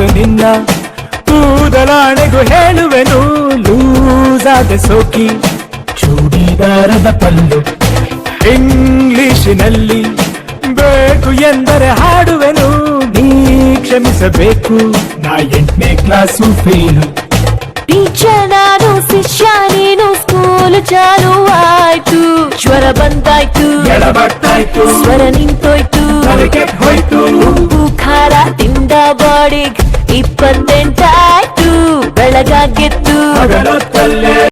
ಬದಲು ನಿನ್ನ ಕೂದಲಾಣೆಗೂ ಹೇಳುವೆನು ಲೂಸ್ ಆದ ಸೋಕಿ ಚೂಡಿದಾರದ ಪಲ್ಲು ಇಂಗ್ಲಿಷಿನಲ್ಲಿ ಬೇಕು ಎಂದರೆ ಹಾಡುವೆನು ನೀ ಕ್ಷಮಿಸಬೇಕು ನಾ 8ನೇ ಕ್ಲಾಸು ಫೇಲು ಟೀಚರ್ ನಾನು ಶಿಷ್ಯ ನೀನು ಸ್ಕೂಲ್ ಚಾಲು ಆಯ್ತು ಜ್ವರ ಬಂದಾಯ್ತು ಎಡಬಟ್ಟಾಯ್ತು ಸ್ವರ ನಿಂತೋಯ್ತು ಹೋಯ್ತು ಉಪ್ಪು ಖಾರ ತಿಂದ ಬಾಡಿಗ್ 28 ಆಯ್ತು ಬೆಳಗಾಗಿತ್ತು